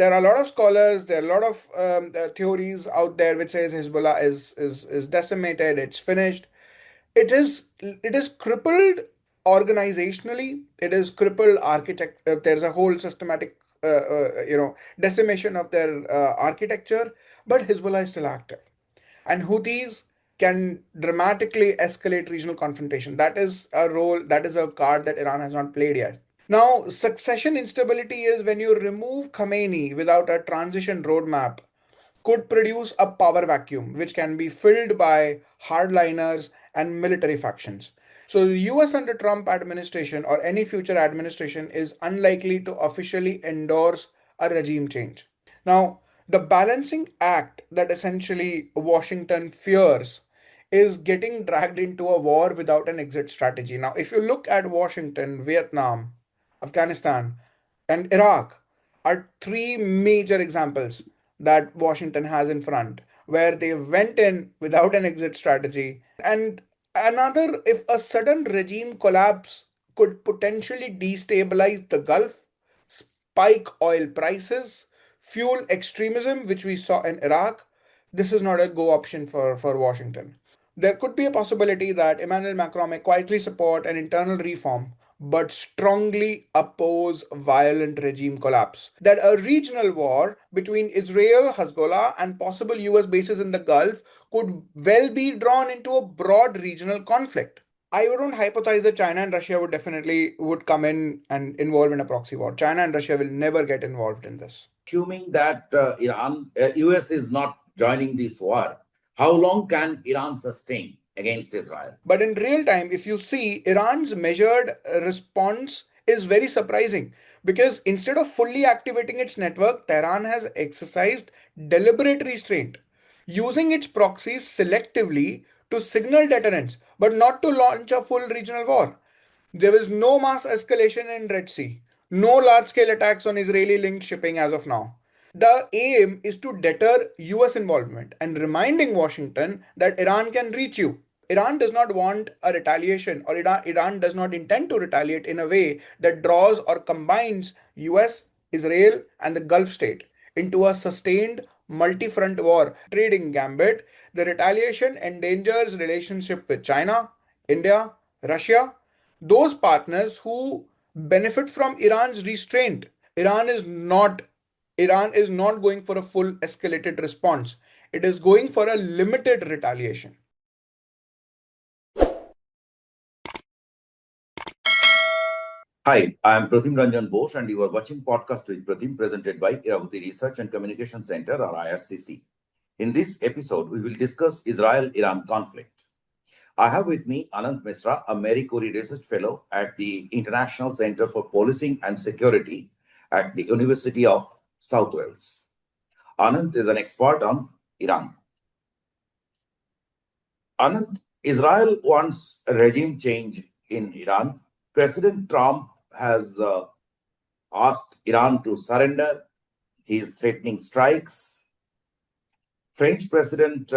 there are a lot of scholars, there are a lot of theories out there which says Hezbollah is decimated, it's finished. It is crippled organizationally. It is crippled architect. There's a whole systematic decimation of their architecture, but Hezbollah is still active, and Houthis can dramatically escalate regional confrontation. That is a role. That is a card that Iran has not played yet. Now, succession instability is when you remove Khamenei without a transition roadmap, could produce a power vacuum which can be filled by hardliners and military factions. So the US under Trump administration or any future administration is unlikely to officially endorse a regime change. Now, the balancing act that essentially Washington fears is getting dragged into a war without an exit strategy. Now, if you look at Washington, Vietnam, Afghanistan, and Iraq are three major examples that Washington has in front, where they went in without an exit strategy. And another, if a sudden regime collapse could potentially destabilize the Gulf, spike oil prices, fuel extremism, which we saw in Iraq, this is not a go option for Washington. There could be a possibility that Emmanuel Macron may quietly support an internal reform but strongly oppose violent regime collapse. That a regional war between Israel, Hezbollah, and possible US bases in the Gulf could well be drawn into a broad regional conflict. I wouldn't hypothesize that China and Russia would come in and involve in a proxy war. China and Russia will never get involved in this. Assuming that US is not joining this war, how long can Iran sustain against Israel? But in real time, if you see, Iran's measured response is very surprising because instead of fully activating its network, Tehran has exercised deliberate restraint, using its proxies selectively to signal deterrence, but not to launch a full regional war. There is no mass escalation in Red Sea, no large scale attacks on Israeli linked shipping as of now. The aim is to deter US involvement and reminding Washington that Iran can reach you. Iran does not want a retaliation, or Iran does not intend to retaliate in a way that draws or combines US, Israel, and the Gulf state into a sustained multi front war. Trading gambit, the retaliation endangers relationship with China, India, Russia, those partners who benefit from Iran's restraint. Iran is not Iran is not going for a full escalated response. It is going for a limited retaliation. Hi, I am Pratim Ranjan Bose, and you are watching Podcast with Pratim, presented by Iravati Research and Communication Center, or IRCC. In this episode, we will discuss Israel-Iran conflict. I have with me Anant Mishra, a Marie-Curie Research Fellow at the International Center for Policing and Security at the University of South Wales. Anant is an expert on Iran. Anant, Israel wants a regime change in Iran. President Trump has asked Iran to surrender. He is threatening strikes. French President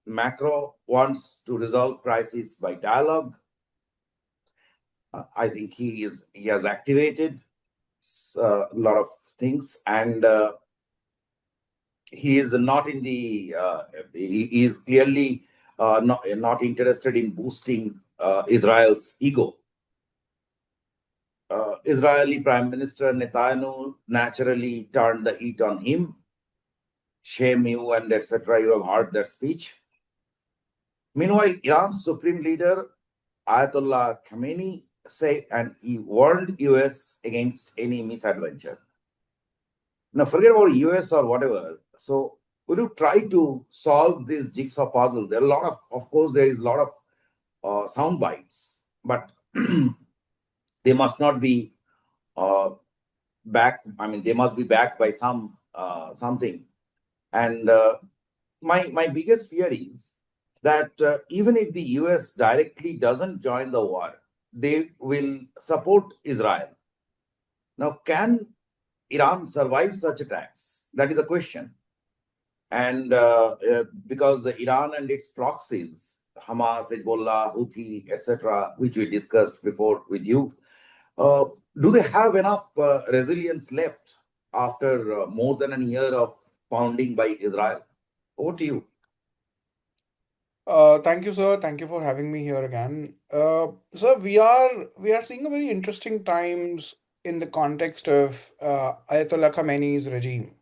Macron wants to resolve crisis by dialogue. I think he has activated a lot of things, and he is not in the. He is clearly not interested in boosting Israel's ego. Israeli Prime Minister Netanyahu naturally turned the heat on him. Shame you and etc. You have heard that speech. Meanwhile, Iran's supreme leader Ayatollah Khamenei and he warned US against any misadventure. Now, forget about US or whatever. So, will you try to solve this jigsaw puzzle? There are a lot of course, there is a lot of sound bites, but they must not be backed. I mean, they must be backed by something. And my biggest fear is that even if the US directly doesn't join the war, they will support Israel. Now, can Iran survive such attacks? That is a question. And because Iran and its proxies, Hamas, Hezbollah, Houthi, etc., which we discussed before with you, do they have enough resilience left after more than a year of founding by Israel. Over to you. Thank you, sir. Thank you for having me here again. Sir, we are seeing a very interesting times in the context of Ayatollah Khamenei's regime,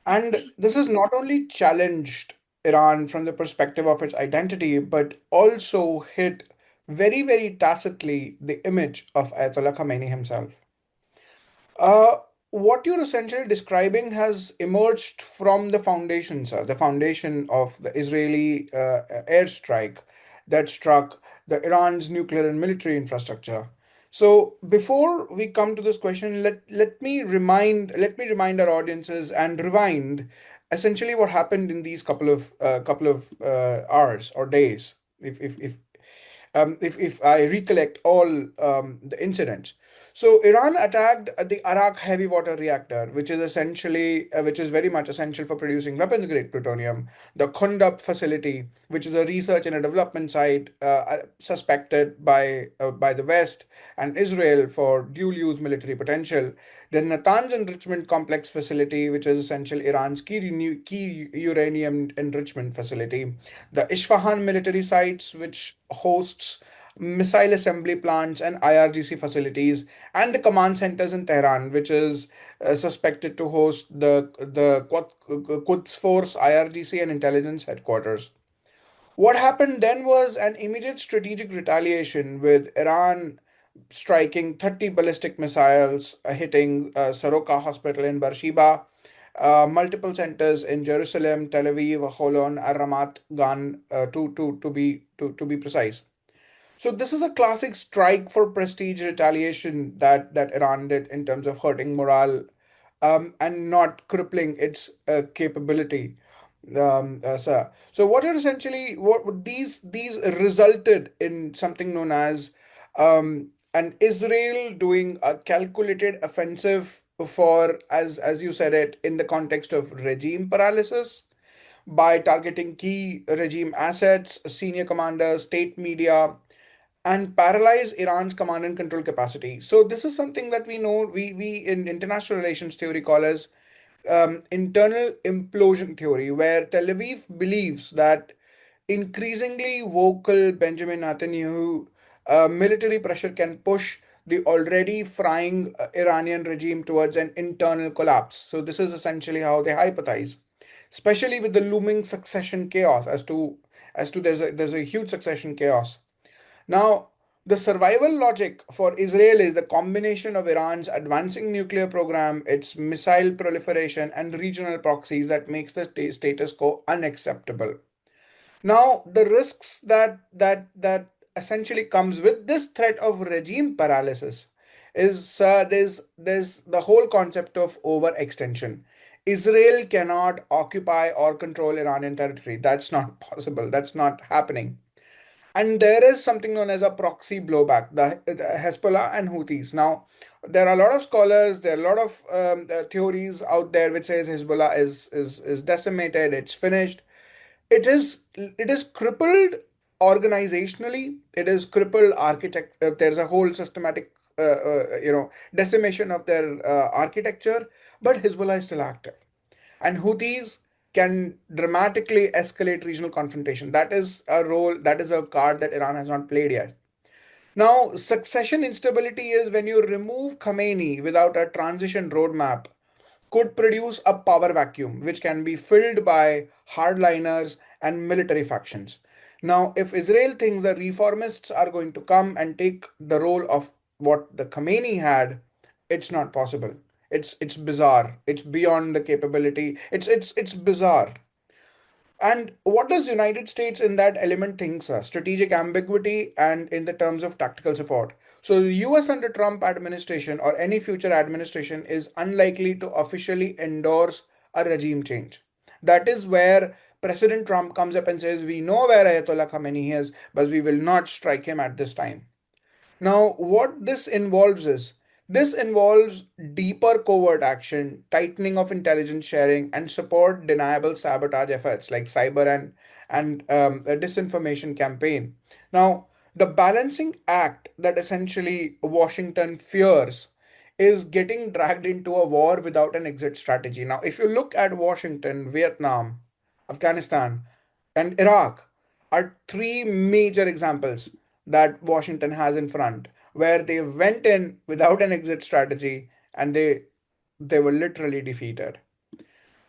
and this has not only challenged Iran from the perspective of its identity, but also hit very tacitly the image of Ayatollah Khamenei himself. Uh, what you're essentially describing has emerged from the foundation, sir, the foundation of the Israeli airstrike that struck the Iran's nuclear and military infrastructure. So before we come to this question, let me remind our audiences and rewind essentially what happened in these couple of hours or days, if I recollect all the incidents. So Iran attacked the Arak heavy water reactor, which is very much essential for producing weapons grade plutonium. The Khundab facility, which is a research and a development site suspected by the West and Israel for dual use military potential. The Natanz enrichment complex facility, which is essential Iran's key uranium enrichment facility. The Isfahan military sites, which hosts missile assembly plants and IRGC facilities, and the command centers in Tehran, which is suspected to host the Quds Force IRGC and intelligence headquarters. What happened then was an immediate strategic retaliation, with Iran striking 30 ballistic missiles, hitting Soroka Hospital in Beersheba, multiple centers in Jerusalem, Tel Aviv, Holon, Ramat Gan, to be precise. So this is a classic strike for prestige retaliation that Iran did in terms of hurting morale, and not crippling its capability. Sir. So what are essentially what these resulted in something known as an Israel doing a calculated offensive for, as you said it, in the context of regime paralysis, by targeting key regime assets, senior commanders, state media, and paralyze Iran's command and control capacity. So this is something that we know, we in international relations theory call as internal implosion theory, where Tel Aviv believes that increasingly vocal Benjamin Netanyahu military pressure can push the already frying Iranian regime towards an internal collapse. So this is essentially how they hypothesize, especially with the looming succession chaos, as to there's a huge succession chaos. Now, the survival logic for Israel is the combination of Iran's advancing nuclear program, its missile proliferation, and regional proxies that makes the status quo unacceptable. Now, the risks that essentially comes with this threat of regime paralysis is there's the whole concept of overextension. Israel cannot occupy or control Iranian territory. That's not possible. That's not happening. And there is something known as a proxy blowback, the Hezbollah and Houthis. Now, there are a lot of scholars, there are a lot of theories out there which says Hezbollah is decimated, it's finished. It is crippled organizationally. It is crippled architect. There's a whole systematic, decimation of their architecture. But Hezbollah is still active, and Houthis can dramatically escalate regional confrontation. That is a role. That is a card that Iran has not played yet. Now, succession instability is when you remove Khamenei without a transition roadmap, could produce a power vacuum which can be filled by hardliners and military factions. Now, if Israel thinks the reformists are going to come and take the role of what the Khamenei had, it's not possible. It's bizarre. It's beyond the capability. It's bizarre. And what does United States in that element thinks? Strategic ambiguity and in the terms of tactical support. So the US under Trump administration or any future administration is unlikely to officially endorse a regime change. That is where President Trump comes up and says, we know where Ayatollah Khamenei is, but we will not strike him at this time. Now, what this involves deeper covert action, tightening of intelligence sharing, and support deniable sabotage efforts like cyber and a disinformation campaign. Now, the balancing act that essentially Washington fears is getting dragged into a war without an exit strategy. Now, if you look at Washington, Vietnam, Afghanistan, and Iraq are three major examples that Washington has in front, where they went in without an exit strategy and they were literally defeated.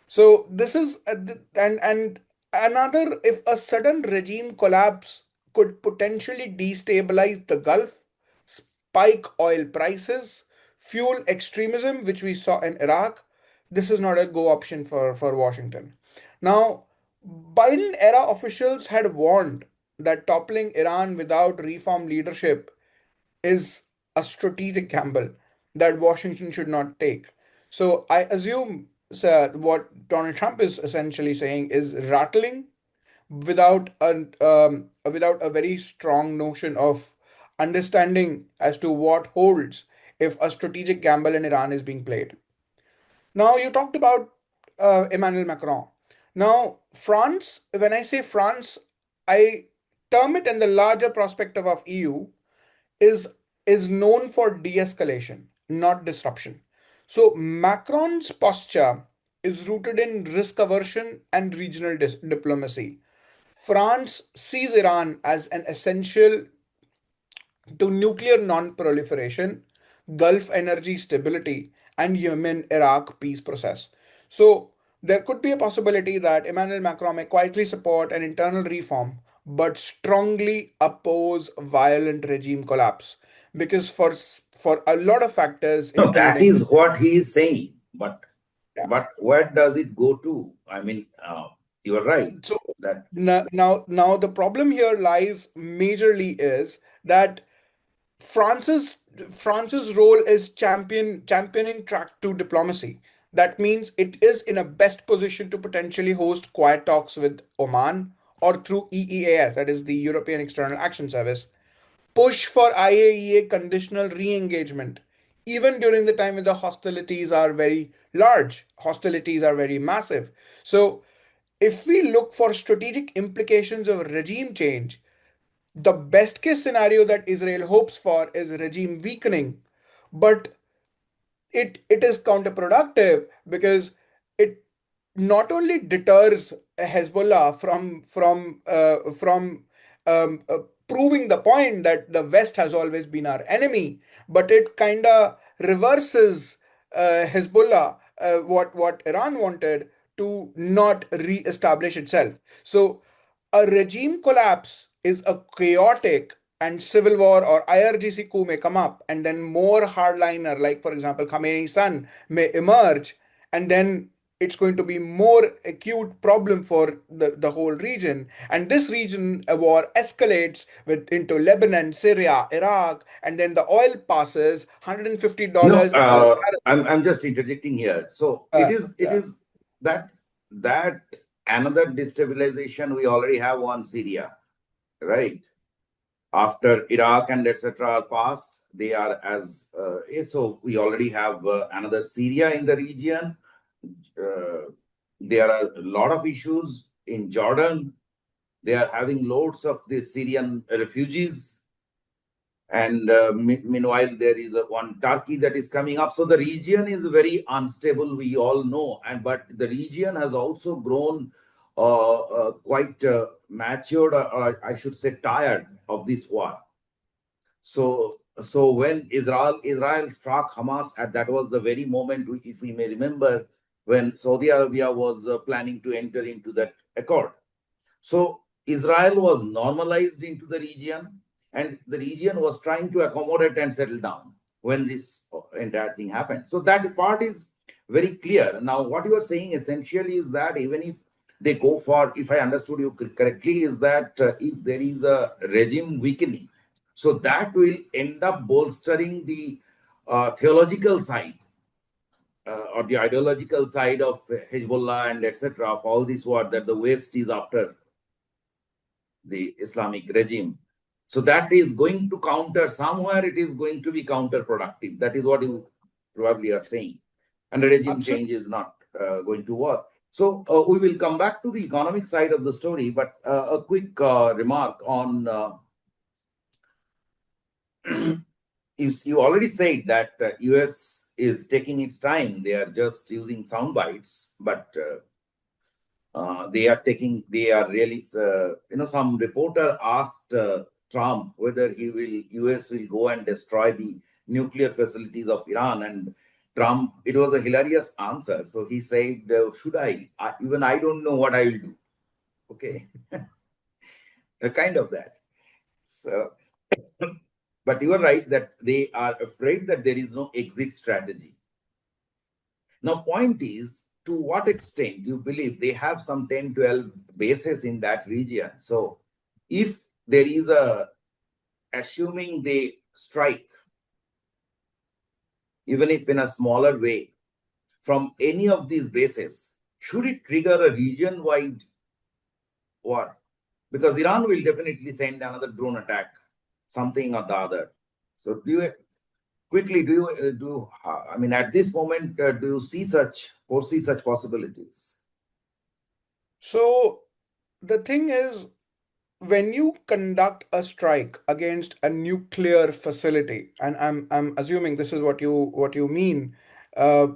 So this is and another, if a sudden regime collapse could potentially destabilize the Gulf, spike oil prices, fuel extremism, which we saw in Iraq. This is not a go option for Washington. Now, Biden era officials had warned that toppling Iran without reform leadership is a strategic gamble that Washington should not take. So I assume, sir, what Donald Trump is essentially saying is rattling without a very strong notion of understanding as to what holds if a strategic gamble in Iran is being played. Now you talked about Emmanuel Macron. Now France, when I say France, I term it in the larger perspective of EU is is known for de-escalation, not disruption. So Macron's posture is rooted in risk aversion and regional diplomacy. France sees Iran as an essential to nuclear non-proliferation, Gulf energy stability, and Yemen Iraq peace process. So there could be a possibility that Emmanuel Macron may quietly support an internal reform but strongly oppose violent regime collapse because for a lot of factors No, that including is what he is saying. yeah. But where does it go to? I mean, you are right So that now the problem here lies majorly is that France's France's role is championing track to diplomacy. That means it is in a best position to potentially host quiet talks with Oman or through EEAS, that is the European External Action Service, push for IAEA conditional re-engagement, even during the time when the hostilities are very large, hostilities are very massive. So if we look for strategic implications of regime change, the best case scenario that Israel hopes for is regime weakening, but it is counterproductive because it not only deters Hezbollah from proving the point that the West has always been our enemy, but it kind of reverses Hezbollah, what Iran wanted to not re-establish itself. So a regime collapse is a chaotic and civil war or IRGC coup may come up, and then more hardliner, like for example, Khamenei's son, may emerge, and then it's going to be more acute problem for the whole region. And this region, a war escalates into Lebanon, Syria, Iraq, and then the oil passes $150 a I'm just interjecting here. So it yeah. is that that another destabilization we already have on Syria, right? After Iraq and etc. are passed, they are as so we already have another Syria in the region. Uh, there are a lot of issues in Jordan. They are having loads of the Syrian refugees, and meanwhile there is one Turkey that is coming up. So the region is very unstable. We all know, and but the region has also grown quite matured, or I should say, tired of this war. So when Israel struck Hamas, at that was the very moment, if we may remember, when Saudi Arabia was planning to enter into that accord. So Israel was normalized into the region, and the region was trying to accommodate and settle down when this entire thing happened. So that part is very clear. Now, what you are saying essentially is that even if they go for, if I understood you correctly, is that if there is a regime weakening, so that will end up bolstering the theological side or the ideological side of Hezbollah and etc. of all this war that the West is after the Islamic regime. So that is going to counter, somewhere it is going to be counterproductive. That is what you probably are saying. And the regime Absolutely. change is not going to work. So we will come back to the economic side of the story, but a quick remark on you already said that US is taking its time. They are just using sound bites, but they are really, some reporter asked Trump whether US will go and destroy the nuclear facilities of Iran. And Trump, it was a hilarious answer. So he said, should even I don't know what I will do. Okay. Kind of that. So, but you are right that they are afraid that there is no exit strategy. Now, point is, to what extent you believe they have some 10, 12 bases in that region? So, if there is assuming they strike, even if in a smaller way, from any of these bases, should it trigger a region wide war? Because Iran will definitely send another drone attack, something or the other. So, do you quickly I mean, at this moment, do you foresee such possibilities? So the thing is, when you conduct a strike against a nuclear facility, and I'm assuming this is what you mean, uh,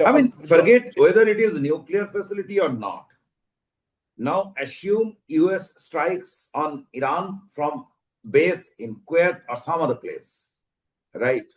I mean, the forget whether it is nuclear facility or not. Now assume US strikes on Iran from base in Kuwait or some other place, right?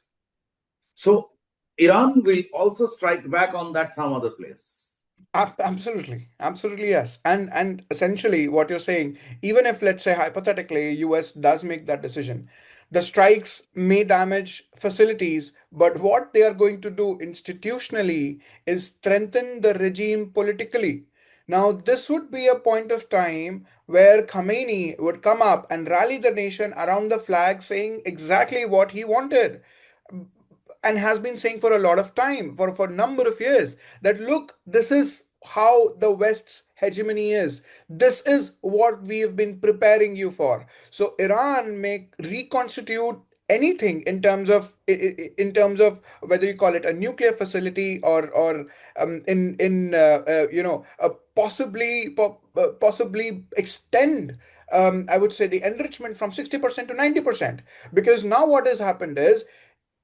So Iran will also strike back on that some other place. Absolutely, absolutely, yes. And essentially what you're saying, even if let's say hypothetically US does make that decision, the strikes may damage facilities, but what they are going to do institutionally is strengthen the regime politically. Now, this would be a point of time where Khamenei would come up and rally the nation around the flag saying exactly what he wanted and has been saying for a lot of time, for a number of years, that look, this is how the West's hegemony is. This is what we have been preparing you for. So Iran may reconstitute anything in terms of whether you call it a nuclear facility or in possibly extend, I would say, the enrichment from 60% to 90%. Because now what has happened is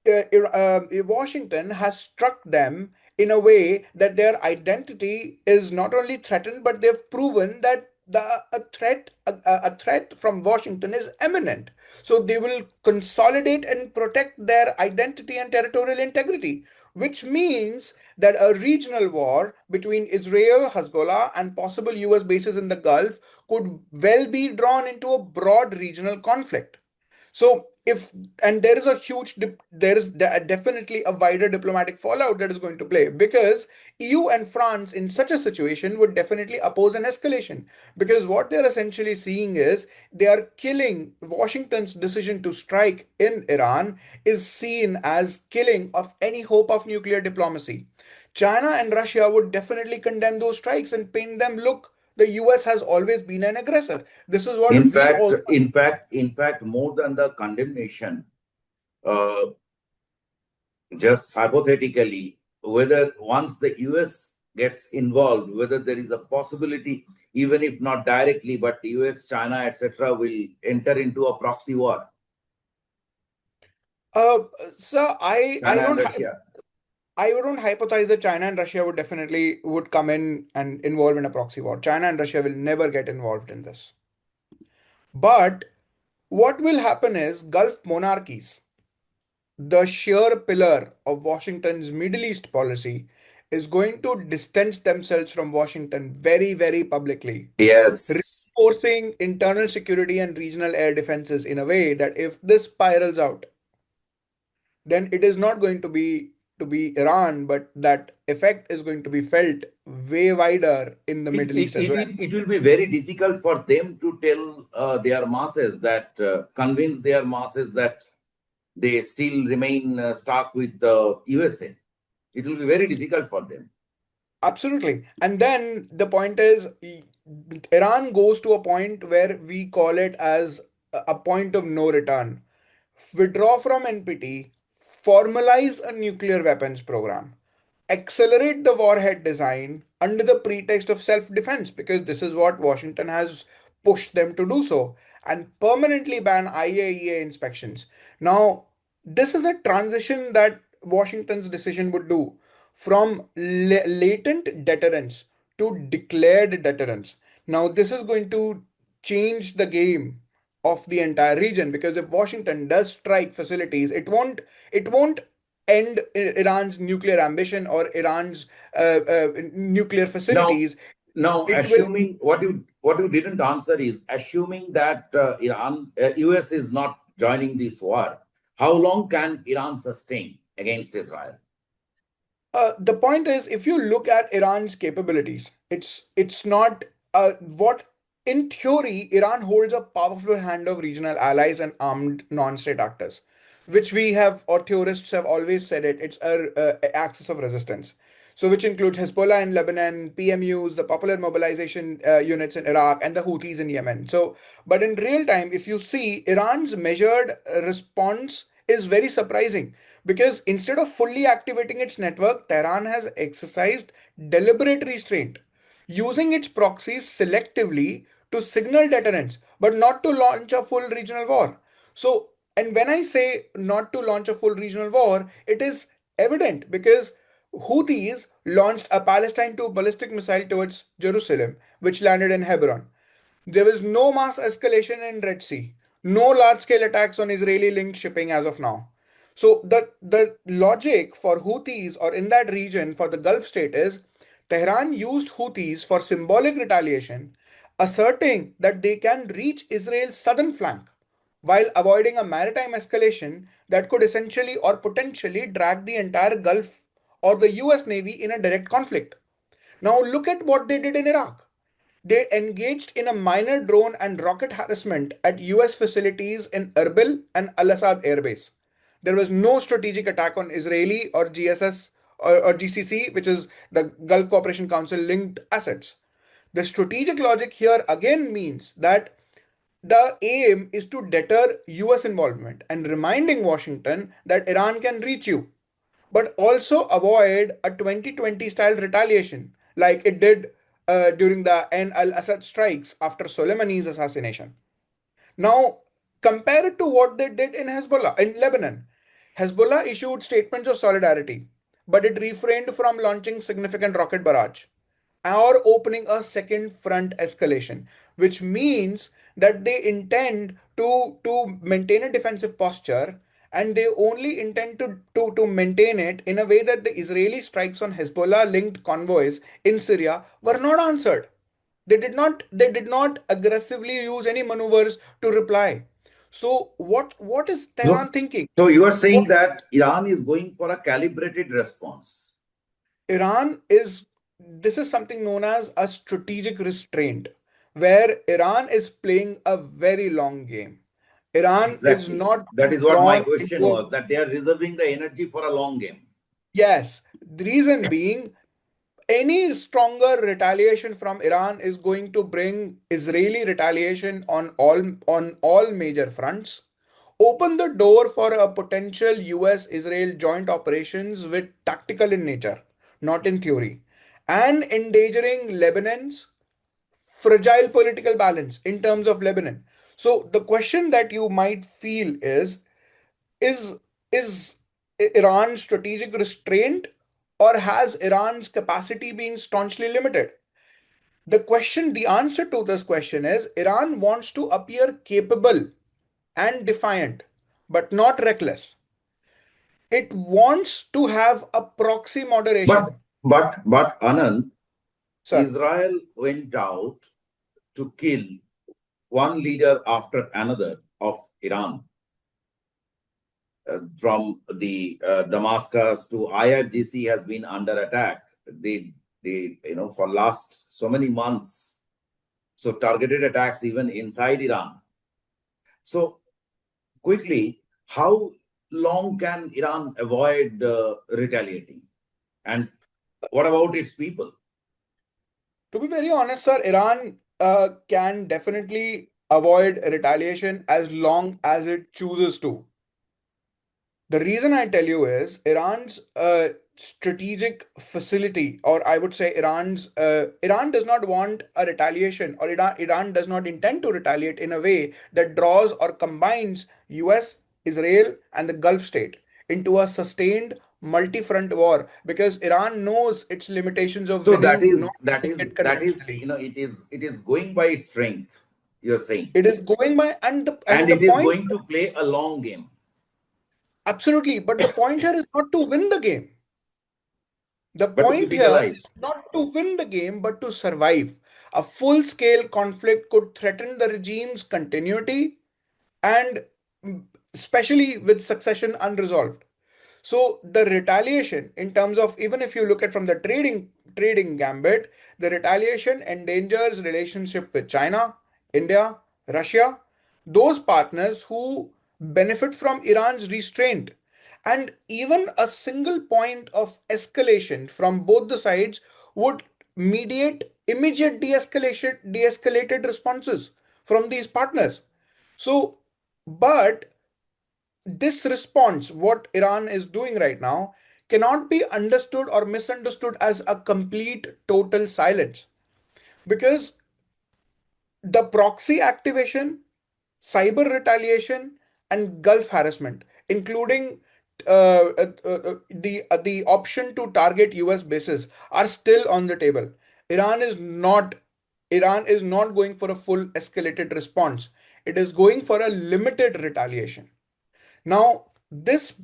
Washington has struck them in a way that their identity is not only threatened, but they've proven that a threat from Washington is imminent. So they will consolidate and protect their identity and territorial integrity, which means that a regional war between Israel, Hezbollah, and possible US bases in the Gulf could well be drawn into a broad regional conflict. So if and there is a there is definitely a wider diplomatic fallout that is going to play, because EU and France in such a situation would definitely oppose an escalation, because what they're essentially seeing is they are killing Washington's decision to strike in Iran is seen as killing of any hope of nuclear diplomacy. China and Russia would definitely condemn those strikes and paint them, look, the US has always been an aggressor. This is what In we fact, all. more than the condemnation, uh, just hypothetically, whether once the US gets involved, whether there is a possibility, even if not directly, but US, China, etc., will enter into a proxy war. Uh, so China and Russia. I don't hypothesize that China and Russia would definitely would come in and involve in a proxy war. China and Russia will never get involved in this. But what will happen is Gulf monarchies, the sheer pillar of Washington's Middle East policy, is going to distance themselves from Washington very, very publicly, Yes. reinforcing internal security and regional air defenses in a way that if this spirals out, then it is not going to be Iran, but that effect is going to be felt way wider in the Middle East as well. It will be very difficult for them to tell their masses that, convince their masses that they still remain stuck with the USA. It will be very difficult for them. Absolutely. And then the point is, Iran goes to a point where we call it as a point of no return. Withdraw from NPT, formalize a nuclear weapons program, accelerate the warhead design under the pretext of self defense, because this is what Washington has pushed them to do so, and permanently ban IAEA inspections. Now, this is a transition that Washington's decision would do from latent deterrence to declared deterrence. Now, this is going to change the game of the entire region, because if Washington does strike facilities, it won't end Iran's nuclear ambition or Iran's nuclear Now, facilities. now, It will. assuming what you didn't answer is assuming that US is not joining this war. How long can Iran sustain against Israel? The point is, if you look at Iran's capabilities, it's not what in theory Iran holds a powerful hand of regional allies and armed non-state actors, which we have or theorists have always said it's a axis of resistance. So, which includes Hezbollah in Lebanon, PMUs, the Popular Mobilization Units in Iraq, and the Houthis in Yemen. So, but in real time, if you see, Iran's measured response is very surprising, because instead of fully activating its network, Tehran has exercised deliberate restraint, using its proxies selectively to signal deterrence, but not to launch a full regional war. So, and when I say not to launch a full regional war, it is evident because Houthis launched a Palestine 2 ballistic missile towards Jerusalem, which landed in Hebron. There was no mass escalation in Red Sea, no large scale attacks on Israeli linked shipping as of now. So the logic for Houthis or in that region for the Gulf state is Tehran used Houthis for symbolic retaliation, asserting that they can reach Israel's southern flank while avoiding a maritime escalation that could essentially or potentially drag the entire Gulf or the US Navy in a direct conflict. Now look at what they did in Iraq. They engaged in a minor drone and rocket harassment at US facilities in Erbil and Al Assad Air Base. There was no strategic attack on Israeli or GSS or GCC, which is the Gulf Cooperation Council linked assets. The strategic logic here again means that the aim is to deter US involvement and reminding Washington that Iran can reach you, but also avoid a 2020 style retaliation like it did during the Ain al Assad strikes after Soleimani's assassination. Now, compare it to what they did in Hezbollah, in Lebanon. Hezbollah issued statements of solidarity, but it refrained from launching significant rocket barrage or opening a second front escalation, which means that they intend to maintain a defensive posture, and they only intend to maintain it in a way that the Israeli strikes on Hezbollah linked convoys in Syria were not answered. They did not aggressively use any maneuvers to reply. So what is So, Tehran thinking? so you are saying What that Iran is going for a calibrated response. Iran is This is something known as a strategic restraint, where Iran is playing a very long game. Iran is Exactly. not That is what my drawn question into a. was, that they are reserving the energy for a long game. Yes, the reason being, any stronger retaliation from Iran is going to bring Israeli retaliation on all major fronts, open the door for a potential US Israel joint operations with tactical in nature, not in theory, and endangering Lebanon's fragile political balance in terms of Lebanon. So the question that you might feel is is Iran strategic restraint, or has Iran's capacity been staunchly limited? The answer to this question is Iran wants to appear capable and defiant, but not reckless. It wants to have a proxy But moderation. but Anand, Sir, Israel went out to kill one leader after another of Iran, from the Damascus to IRGC has been under attack. They for last so many months. So targeted attacks even inside Iran. So quickly, how long can Iran avoid retaliating? And what about its people? to be very honest, sir, Iran can definitely avoid retaliation as long as it chooses to. The reason I tell you is Iran's strategic facility, or I would say Iran does not want a retaliation, or Iran does not intend to retaliate in a way that draws or combines US, Israel, and the Gulf state into a sustained multi-front war because Iran knows its limitations of So that winning, is not that winning is it that is conventionally. it is going by its strength, you're saying, It is going by, and and the it is point, going to play a long game. absolutely, but the point here is not to win the game. The But to point keep it here alive. is not to win the game, but to survive. A full-scale conflict could threaten the regime's continuity and especially with succession unresolved. So the retaliation in terms of, even if you look at from the trading gambit, the retaliation endangers relationship with China, India, Russia, those partners who benefit from Iran's restraint. And even a single point of escalation from both the sides would mediate immediate de-escalated responses from these partners. So, but this response, what Iran is doing right now, cannot be understood or misunderstood as a complete total silence because the proxy activation, cyber retaliation, and Gulf harassment, including the option to target US bases, are still on the table. Iran is not Iran is not going for a full escalated response. It is going for a limited retaliation. Now, this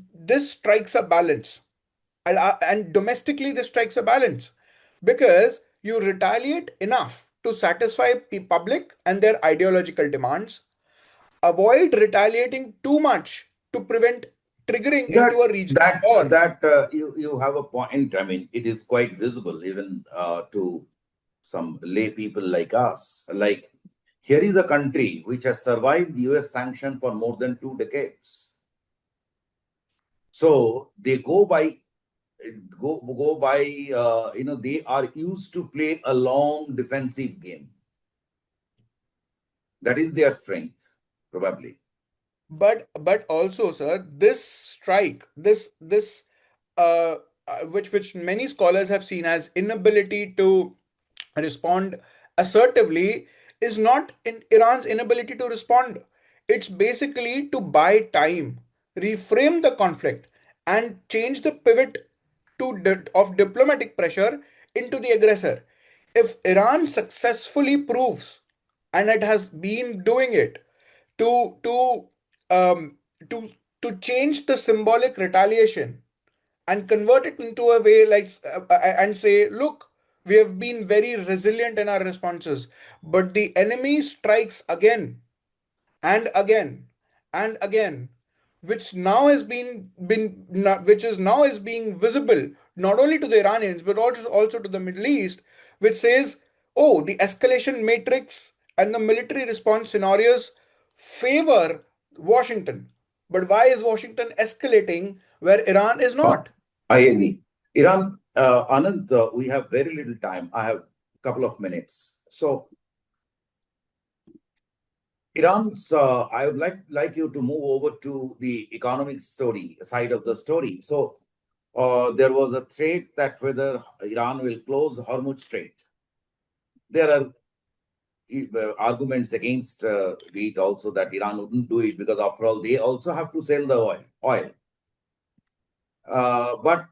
strikes a balance, and domestically this strikes a balance because you retaliate enough to satisfy the public and their ideological demands, avoid retaliating too much to prevent triggering into That a regional that war. that you have a point. I mean, it is quite visible even to some lay people like us. Like, here is a country which has survived US sanction for more than 2 decades. So they go by they are used to play a long defensive game. That is their strength, probably. But also, sir, this strike, this which many scholars have seen as inability to respond assertively, is not in Iran's inability to respond. It's basically to buy time, reframe the conflict, and change the pivot of diplomatic pressure into the aggressor. If Iran successfully proves, and it has been doing it, to um, to change the symbolic retaliation and convert it into a way like and say, look, we have been very resilient in our responses, but the enemy strikes again and again and again, which now has which is now is being visible not only to the Iranians but also to the Middle East, which says, oh, the escalation matrix and the military response scenarios favor Washington. But why is Washington escalating where Iran is Uh, not? I agree. Iran, Anand, we have very little time. I have a couple of minutes. So Iran's, I would like you to move over to the economic story side of the story. So there was a threat that whether Iran will close Hormuz Strait. There are arguments against it also, that Iran wouldn't do it because after all they also have to sell the oil. But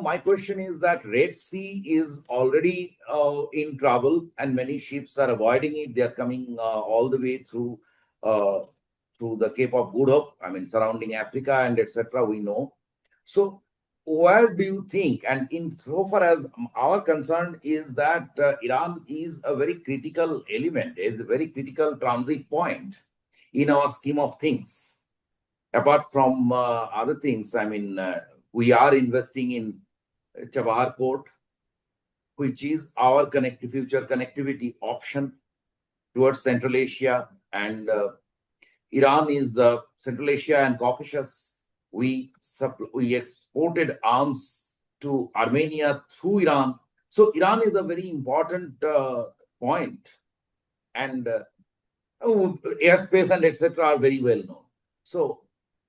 my question is that Red Sea is already in trouble, and many ships are avoiding it. They are coming all the way uh, through the Cape of Good Hope. I mean, surrounding Africa and etc. We know. So, where do you think? And in so far as our concern is that Iran is a very critical element, is a very critical transit point in our scheme of things. Apart from other things, I mean, we are investing in Chabahar Port, which is our future connectivity option towards Central Asia. And Iran is Central Asia and Caucasus. We exported arms to Armenia through Iran. So Iran is a very important point, and airspace and etc. are very well known. So,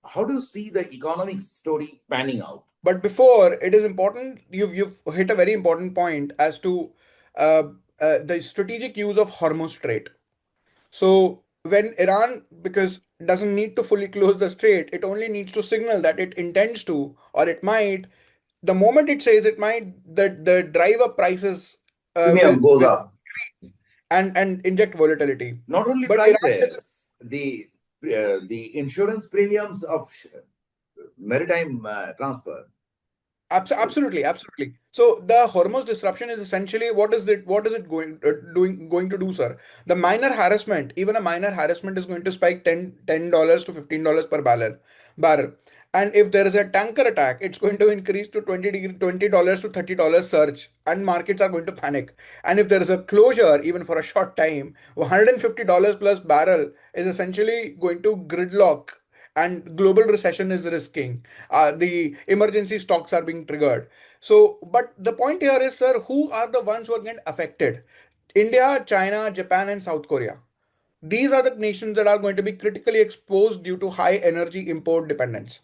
how do you see the economic story panning out? But before, it is important, you've hit a very important point as to uh, the strategic use of Hormuz Strait. So when Iran, because doesn't need to fully close the strait, it only needs to signal that it intends to or it might. The moment it says it might, the drive up prices Premium goes will up. and inject volatility. Not only But Iran doesn't. prices, the insurance premiums of maritime transfer. Absolutely, absolutely. So the Hormuz disruption is essentially what is it going to do, sir? The minor harassment, even a minor harassment is going to spike $10 to $15 per barrel. And if there is a tanker attack, it's going to increase to $20 to $30 surge, and markets are going to panic. And if there is a closure, even for a short time, $150 plus barrel is essentially going to gridlock, and global recession is risking. The emergency stocks are being triggered. So, but the point here is, sir, who are the ones who are getting affected? India, China, Japan, and South Korea. These are the nations that are going to be critically exposed due to high energy import dependence.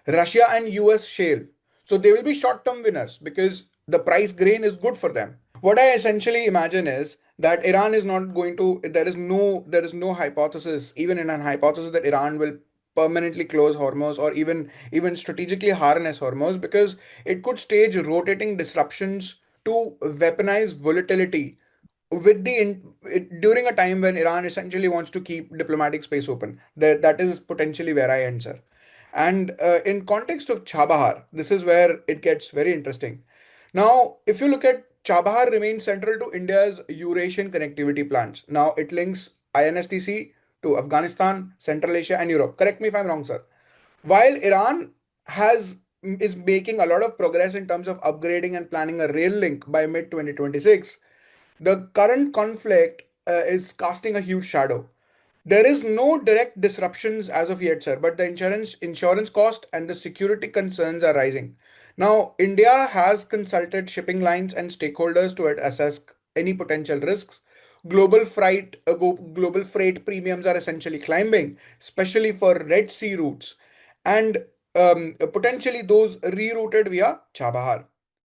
Russia and US shale. So they will be short term winners because the price grain is good for them. What I essentially imagine is that Iran is not going to, there is no hypothesis, even in an hypothesis, that Iran will permanently close Hormuz or even strategically harness Hormuz, because it could stage rotating disruptions to weaponize volatility during a time when Iran essentially wants to keep diplomatic space open. That is potentially where I answer. And in context of Chabahar, this is where it gets very interesting. Now, if you look at Chabahar remains central to India's Eurasian connectivity plans. Now, it links INSTC to Afghanistan, Central Asia, and Europe. Correct me if I'm wrong, sir. While Iran has is making a lot of progress in terms of upgrading and planning a rail link by mid 2026, the current conflict is casting a huge shadow. There is no direct disruptions as of yet, sir, but the insurance cost and the security concerns are rising. Now, India has consulted shipping lines and stakeholders to assess any potential risks. Global freight premiums are essentially climbing, especially for Red Sea routes, and potentially those rerouted via Chabahar.